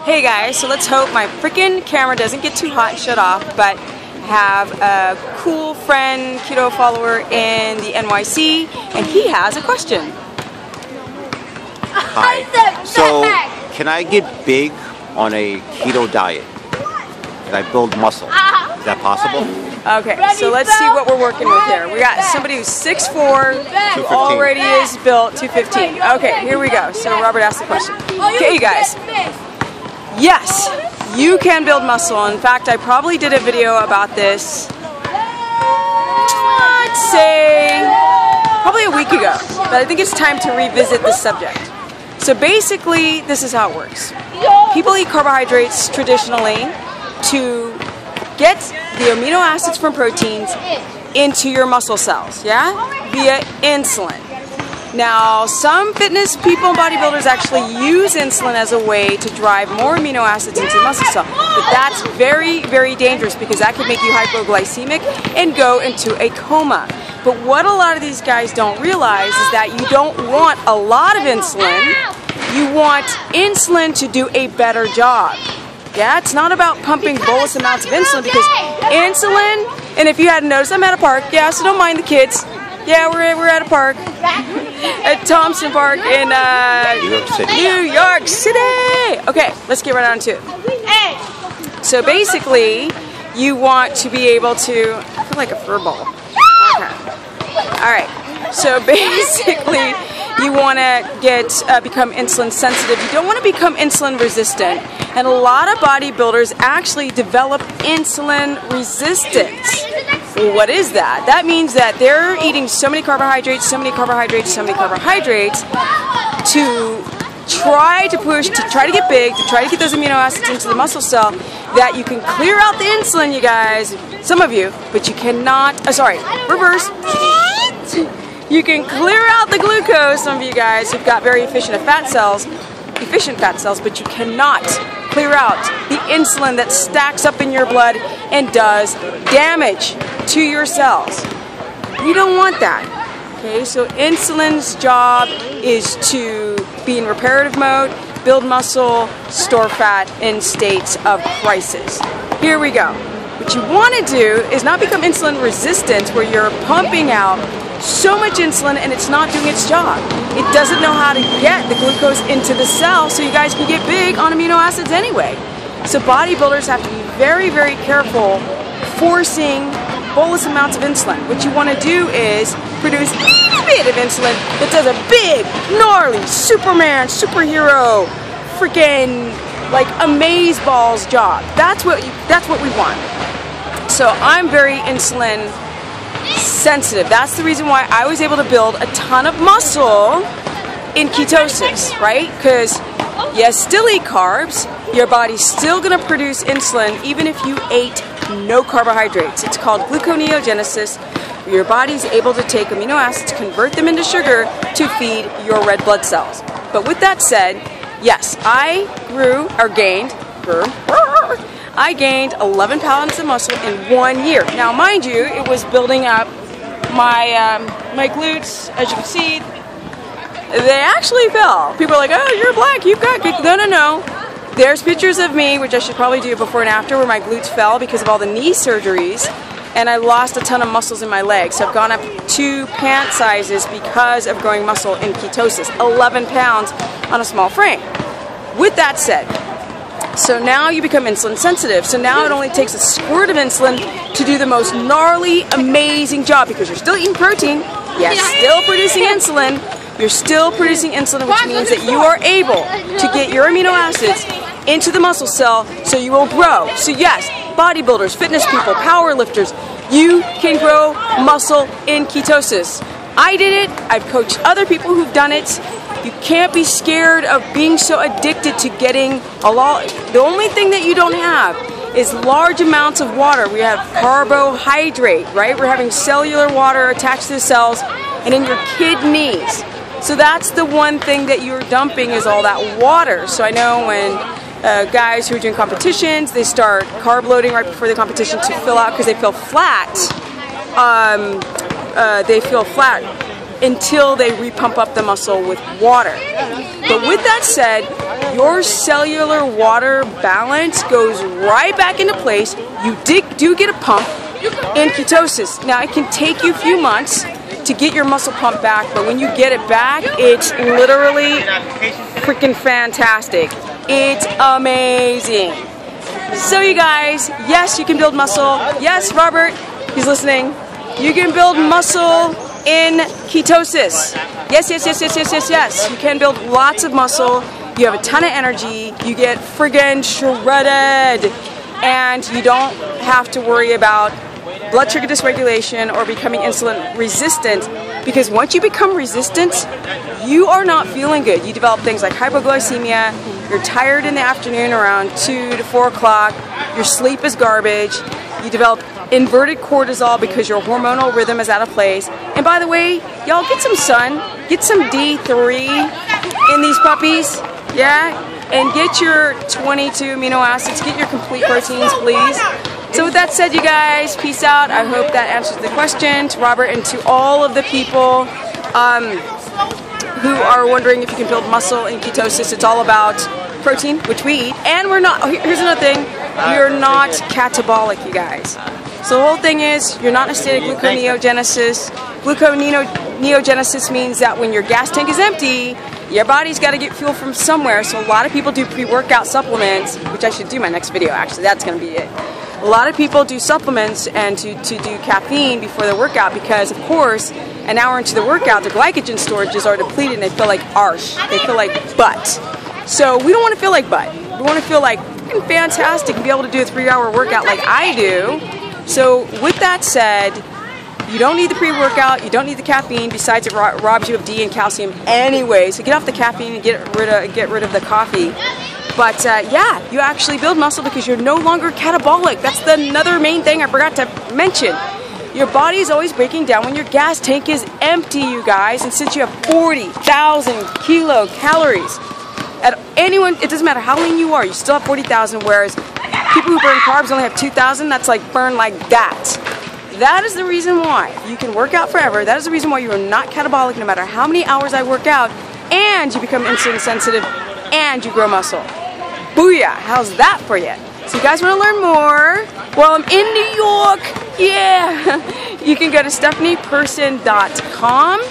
Hey guys, so let's hope my freaking camera doesn't get too hot and shut off, but have a cool friend, keto follower in the NYC, and he has a question. Hi. So, can I get big on a keto diet? Can I build muscle? Is that possible? Okay, so let's see what we're working with here. We got somebody who's 6'4", who already is built 215. Okay, here we go. So Robert asked the question. Okay, you guys. Yes, you can build muscle. In fact, I probably did a video about this, let's say, probably a week ago. But I think it's time to revisit this subject. So basically, this is how it works. People eat carbohydrates traditionally to get the amino acids from proteins into your muscle cells, yeah? Via insulin. Now, some fitness people and bodybuilders actually use insulin as a way to drive more amino acids into the muscle cell. But that's very, very dangerous because that could make you hypoglycemic and go into a coma. But what a lot of these guys don't realize is that you don't want a lot of insulin. You want insulin to do a better job. Yeah, it's not about pumping bolus amounts of insulin because insulin, and if you hadn't noticed, I'm at a park, yeah, so don't mind the kids. Yeah, we're at a park, at Thompson Park in New York City. Okay, let's get right on to it. So basically, you want to be able to, I feel like a fur ball. Okay. All right. So basically, you want to become insulin sensitive. You don't want to become insulin resistant. And a lot of bodybuilders actually develop insulin resistance. Well, what is that? That means that they're eating so many carbohydrates, so many carbohydrates, so many carbohydrates to try to get big, to try to get those amino acids into the muscle cell, that you can clear out the insulin, you guys, some of you, but you cannot, reverse. You can clear out the glucose, some of you guys who've got very efficient fat cells, but you cannot clear out the insulin that stacks up in your blood and does damage to your cells. We don't want that. Okay, so insulin's job is to be in reparative mode, build muscle, store fat in states of crisis. Here we go. What you want to do is not become insulin resistant where you're pumping out so much insulin and it's not doing its job. It doesn't know how to get the glucose into the cell so you guys can get big on amino acids anyway. So bodybuilders have to be very, very careful forcing bolus amounts of insulin. What you want to do is produce a bit of insulin that does a big, gnarly, Superman, superhero, freaking like amazeballs job. That's what we want. So I'm very insulin sensitive. That's the reason why I was able to build a ton of muscle in ketosis, right? Because you still eat carbs, your body's still going to produce insulin even if you ate no carbohydrates. It's called gluconeogenesis. Your body's able to take amino acids, convert them into sugar to feed your red blood cells. But with that said, yes, I gained 11 pounds of muscle in 1 year. Now, mind you, it was building up my glutes. As you can see, they actually fell. People are like, "Oh, you're black. You've got no." There's pictures of me, which I should probably do before and after, where my glutes fell because of all the knee surgeries, and I lost a ton of muscles in my legs. So I've gone up 2 pant sizes because of growing muscle in ketosis. 11 pounds on a small frame. With that said, so now you become insulin sensitive. So now it only takes a squirt of insulin to do the most gnarly, amazing job because you're still eating protein, yes, still producing insulin. You're still producing insulin, which means that you are able to get your amino acids into the muscle cell so you will grow. So yes, bodybuilders, fitness people, power lifters, you can grow muscle in ketosis. I did it. I've coached other people who've done it. You can't be scared of being so addicted to getting a lot. The only thing that you don't have is large amounts of water. We have carbohydrate, right? We're having cellular water attached to the cells and in your kidneys. So that's the one thing that you're dumping is all that water. So I know when guys who are doing competitions, they start carb loading right before the competition to fill out because they feel flat. until they repump up the muscle with water. But with that said, your cellular water balance goes right back into place. You do get a pump in ketosis. Now, it can take you a few months to get your muscle pump back, but when you get it back, it's literally freaking fantastic. It's amazing. So you guys, yes, you can build muscle. Yes, Robert, he's listening. You can build muscle in ketosis. Yes, yes, yes, yes, yes, yes, yes. You can build lots of muscle. You have a ton of energy. You get friggin' shredded. And you don't have to worry about blood sugar dysregulation or becoming insulin resistant, because once you become resistant, you are not feeling good. You develop things like hypoglycemia, you're tired in the afternoon around 2 to 4 o'clock, your sleep is garbage, you develop inverted cortisol because your hormonal rhythm is out of place. And by the way, y'all, get some sun, get some D3 in these puppies, yeah? And get your 22 amino acids, get your complete proteins, please. So with that said, you guys, peace out. I hope that answers the question to Robert and to all of the people who are wondering if you can build muscle in ketosis. It's all about protein, which we eat, and we're not, here's another thing, we're not catabolic, you guys. So the whole thing is, you're not in a state of gluconeogenesis. Gluconeogenesis means that when your gas tank is empty, your body's got to get fuel from somewhere. So a lot of people do pre-workout supplements, which I should do my next video, actually, that's going to be it. A lot of people do supplements and to do caffeine before their workout because, of course, an hour into the workout, their glycogen storages are depleted and they feel like arse. They feel like butt. So we don't want to feel like butt. We want to feel like fantastic and be able to do a 3-hour workout like I do. So with that said, you don't need the pre-workout, you don't need the caffeine, besides it robs you of D and calcium anyway. So get off the caffeine and get rid of the coffee. But yeah, you actually build muscle because you're no longer catabolic. That's another main thing I forgot to mention. Your body is always breaking down when your gas tank is empty, you guys. And since you have 40,000 kilocalories, at anyone, it doesn't matter how lean you are, you still have 40,000, whereas people who burn carbs only have 2,000, that's like burn like that. That is the reason why you can work out forever. That is the reason why you are not catabolic no matter how many hours I work out, and you become insulin sensitive, and you grow muscle. Booyah! How's that for you? So you guys want to learn more? Well, I'm in New York. Yeah! You can go to stephanieperson.com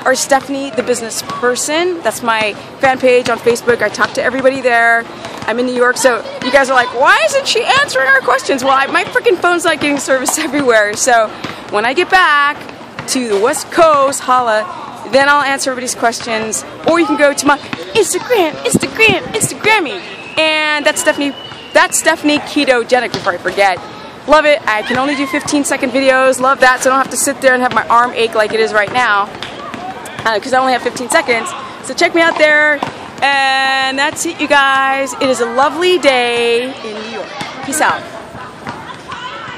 or Stephanie the Business Person. That's my fan page on Facebook. I talk to everybody there. I'm in New York, so you guys are like, why isn't she answering our questions? Well, my freaking phone's not getting service everywhere. So when I get back to the West Coast, holla, then I'll answer everybody's questions. Or you can go to my Instagrammy. And that's Stephanie Ketogenic, before I forget. Love it. I can only do 15-second videos. Love that, so I don't have to sit there and have my arm ache like it is right now. Because I only have 15 seconds. So check me out there. And that's it, you guys. It is a lovely day in New York. Peace out.